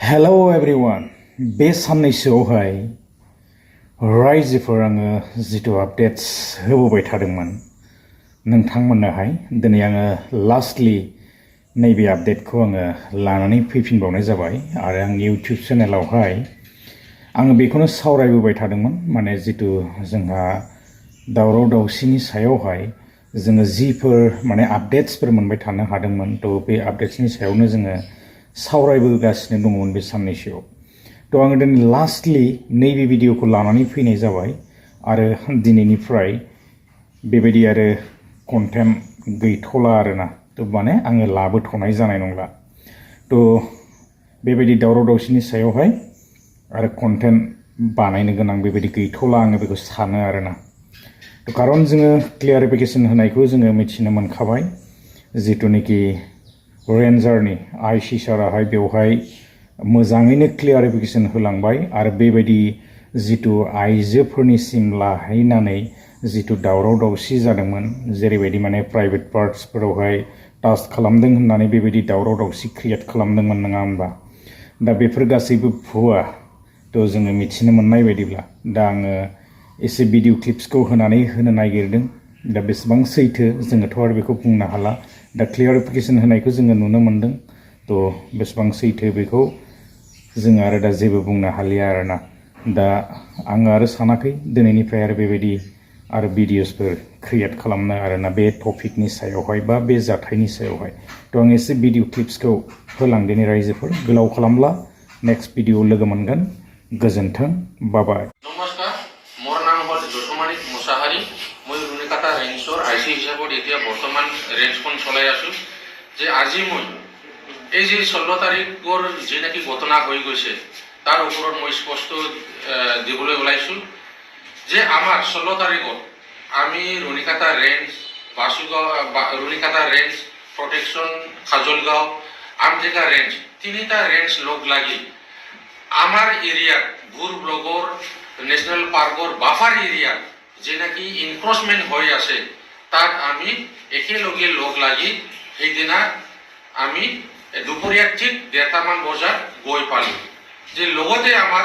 hello everyone बे साननैसोआवहाय रायजोफोर आङो जिथु आपडेट्स होबोबाय थादोंमोन नोंथांमोननोहाय दिनै आङो लास्टलि नैबे आपडेटखौ आङो लानानै फैफिनबावनाय जाबाय आरो आंनि इउटिउब चेनेलावहाय आङो बेखौनो सावरायबोबाय थादोंमोन माने जिथु जोंहा दावराव दावसिनि सायावहाय जोङो जिफोर माने आपडेट्सफोर मोनबाय थानो हादोंमोन थ' बे आपडेट्सनि सायावनो जोङो सावरायबोगासिनो दङमोन बे साननैसोआव थ' आङो दिनै लास्टलि नैबे भिडिअखौ लानानै फैनाय जाबाय आरो दिनैनिफ्राय बेबायदि आरो कन्टेन्ट गैथ'ला आरोना थ' माने आङो लाबोथ'नाय जानाय नंला थ' बेबायदि दावराव दावसिनि सायावहाय आरो कन्टेन्ट बानायनो गोनां बेबायदि गैथ'ला आङो बेखौ सानो आरोना थ' खारन जोङो क्लियारिफिकेसन होनायखौ जोङो मिथिनो मोनखाबाय जिथुनिखि रेन्जारनि आइसि साराहाय बेवहाय मोजाङैनो क्लियारिफिकेसन होलांबाय आरो बेबायदि जिथु आइजोफोरनिसिम लाहैनानै जिथु दावराव दावसि जादोंमोन जेरैबायदि माने प्राइभेट पार्टसफोरावहाय टाच खालामदों होननानै बेबायदि दावराव दावसि क्रिएट खालामदोंमोन नङा होमबा दा बेफोर गासैबो भुवा थ' जोङो मिथिनो मोननाय बायदिब्ला दा आङो एसे भिडिअ क्लिप्सखौ होनानै होनो नागिरदों दा बेसेबां सैथो जोङोथ' आरो बेखौ बुंनो हाला दा क्लियारिफिकेसन होनायखौ जोङो नुनो मोनदों थ' बेसेबां सैथो बेखौ जोङो आरो दा जेबो बुंनो हालिया आरोना दा आङो आरो सानाखै दिनैनिफ्राय आरो बेबायदि आरो भिडिअसफोर क्रिएट खालामनो आरोना बे टपिकनि सायावहाय बा बे जाथायनि सायावहाय थ' आं एसे भिडिअ क्लिप्सखौ होलांदिनि रायजोफोर गोलाव खालामला नेक्स्ट भिडिअ लोगो मोनगोन गोजोन्थों बाबाय नमस्कार मोर नाम हल जसुमानी मुसाहारी मैं रुनिकाटा रेंजर आईसी हिसाब से बर्तमान रेंजखन चलाई आसो जे আজি मैं এই যে 16 তাৰিখৰ যে নাকি ঘটনা হৈ গৈছে তাৰ ওপৰত মই স্পষ্ট দিবলৈ ওলাইছো যে আমাৰ 16 তাৰিখত আমি Runikhata range Basugaon Runikhata range protection Kajalgaon আমজেগা रेंज তিনিটা रेंज লগ লাগি আমার এরিয়া ভুর ব্লগর ন্যাশনাল পার্কর বাফার এরিয়া যে নাকি ইনক্রচমেন্ট হয়ে আছে তাত আমি একেলগে লগ লাগি সেইদিনা আমি দুপৰীয়া ঠিক 1:30 বজাত গৈ পালো যে লগতে আমাৰ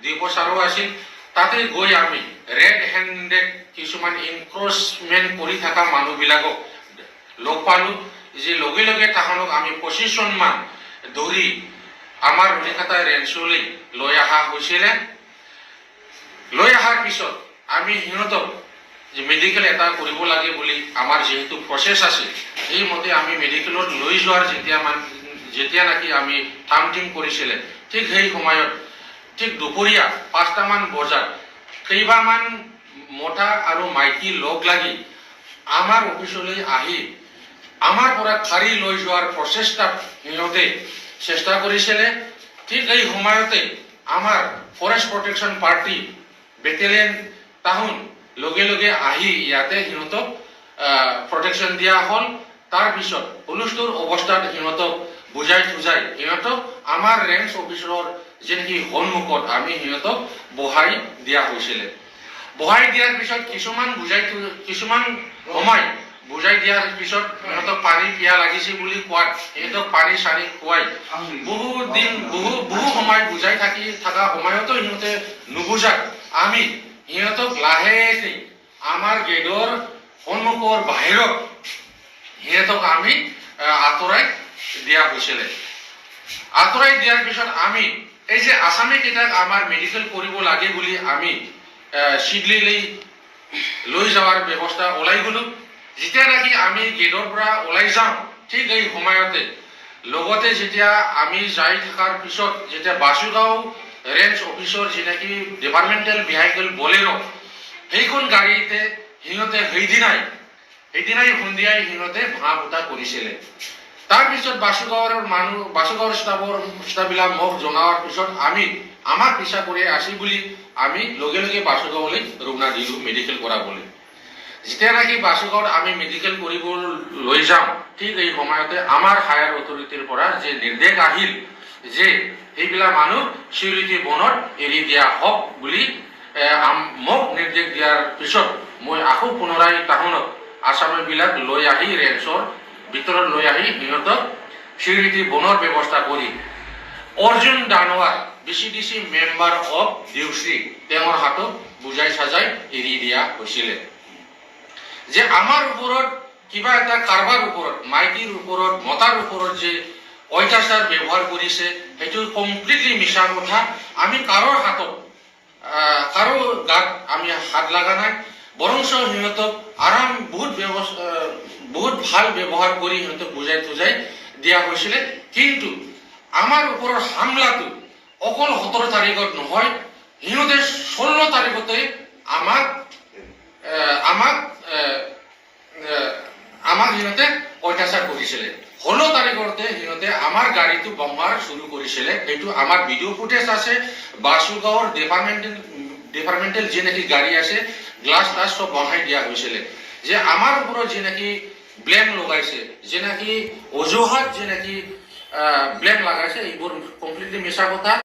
দিবসাৰো আছিল তাতে গৈ আমি ৰেড হ্যান্ডেড কিছুমান ইনক্ৰচমেন্ট কৰি থকা মানুহবিলাকক লগ পালো যে লগে লগে তাহানক আমি 25 মান ধৰি আমাৰ रुनिकाटा रेंजলৈ লৈ অহা হৈছিল লৈ অহাৰ পিছত আমি হিহঁতক যে মেডিকেল এটা কৰিব লাগে বুলি আমাৰ যেহেতু প্ৰসেস আছে এই মতে আমি মেডিকেলত লৈ যোৱাৰ যেতিয়া নাকি আমি টাইম কৰিছিল ঠিক সেই সময়ত ঠিক দুপৰীয়া 5টা মান বজাত কেইবামান মতা আৰু মাইকী লগ লাগি আমাৰ অফিচলৈ আহি আমাৰ পৰা খাৰি লৈ যোৱাৰ প্ৰচেষ্টা হিহঁতে চেষ্টা কৰিছিল ঠিক এই সময়তে আমাৰ ফৰেষ্ট প্ৰটেকশ্যন পাৰ্টি বেটেলিয়ন তাহুন লগে লগে আহি ইয়াতে হিহঁতক প্ৰটেকশ্যন দিয়া হ'ল তাৰ পিছত হুলস্থুল অৱস্থাত হিহঁতক বুজাই হিহঁতক আমাৰ ৰেঞ্জ অফিচৰ যেনেকি সন্মুখত আমি হিহঁতক বহাই দিয়া হৈছিল বহাই দিয়াৰ পিছত কিছুমান সময় বুজাই দিয়াৰ পিছত হিহঁতক পানী পিয়া লাগিছে বুলি কোৱাত হিহঁতক পানী চানি খুৱাই বহু সময় বুজাই থকা সময়তো হিহঁতে নুবুজাত আমি হিহঁতক লাহেকৈ আমাৰ গেটৰ সন্মুখৰ বাহিৰত হিহঁতক আমি আঁতৰাই দিয়া হৈছিল আঁতৰাই দিয়াৰ পিছত আমি এই যে আসামী কেইটাক আমাৰ মেডিকেল কৰিব লাগে বুলি আমি শিগগিৰলৈ লৈ যোৱাৰ ব্যৱস্থা ওলাই গলো যেতিয়া নাকি আমি গেটৰ পৰা ওলাই যাওঁ ঠিক এই সময়তে লগতে যেতিয়া আমি যাই থকাৰ পিছত যেতিয়া বাসুগাঁও ৰেঞ্জ অফিচৰ যে নাকি ডিপাৰ্টমেণ্টেল ভেহিকল বলেৰো সেইখন গাড়ীতে সিহঁতে সেইদিনাই সন্ধিয়াই সিহঁতে ভঙা ফুটা কৰিছিল তাৰপিছত বাসুগাঁৱৰ ষ্টাফবিলাক মোক জনাৱাৰ পিছত আমাক পিছা কৰি আছি বুলি আমি লগে লগে বাসুগাঁৱলৈ ৰুনা দিলো মেডিকেল কৰাবলৈ যেতিয়া নাকি বাসুগাঁৱত আমি মেডিকেল কৰিব লৈ যাওঁ ঠিক এই সময়তে আমাৰ হায়াৰ অথৰিটিৰ পৰা যে নিৰ্দেশ আহিল যে এইবিলাক মানুহ চিউৰিটি বনত এৰি দিয়া হওক বুলি মোক নিৰ্দেশ দিয়াৰ পিছত মই আকৌ পুনৰাই তাহুনক আসামীবিলাক লৈ আহি ৰেঞ্জৰ ভিতৰত লৈ আহি সিহঁতক চিউৰিটি বনৰ ব্যৱস্থা কৰি অৰ্জুন দানৱাৰ BCDC মেম্বাৰ অফ দেউশ্ৰী তেওঁৰ হাতত বুজাই সাজাই এৰি দিয়া হৈছিলে যে আমাৰ ওপৰত কিবা এটা কাৰবাৰ ওপৰত মাইকীৰ ওপৰত মতাৰ ওপৰত যে অত্যাচাৰ ব্যৱহাৰ কৰিছে সেইটো কমপ্লিটলি মিছা কথা আমি কাৰোৰ হাতত কাৰো গাত আমি হাত লগা নাই বৰঞ্চ সিহঁতক আৰাম বহুত ভাল ব্যৱহাৰ কৰি সিহঁতক বুজাই থুজাই দিয়া হৈছিলে কিন্তু আমাৰ ওপৰত হামলাটো অকল 17 তাৰিখত নহয় সিহঁতে 16 তাৰিখতে আমাক সিহঁতে অত্যাচাৰ কৰিছিলে 16 তাৰিখতে সিহঁতে আমাৰ গাড়ীটো বম্বাৰ শুৰু কৰিছিলে এইটো আমাৰ ভিডিও ফুটেজ আছে বাসুগাঁৱৰ ডিপাৰ্টমেন্টেল যে নাকি গাড়ী আছে গ্লাস সব বহাই দিয়া হৈছিলে যে আমাৰ ওপৰত যে নাকি ব্লেম লগাইছে যে নাকি অজুহাত যে নাকি ব্লেম লাগাইছে এইবোৰ কমপ্লিটলি মিছা কথা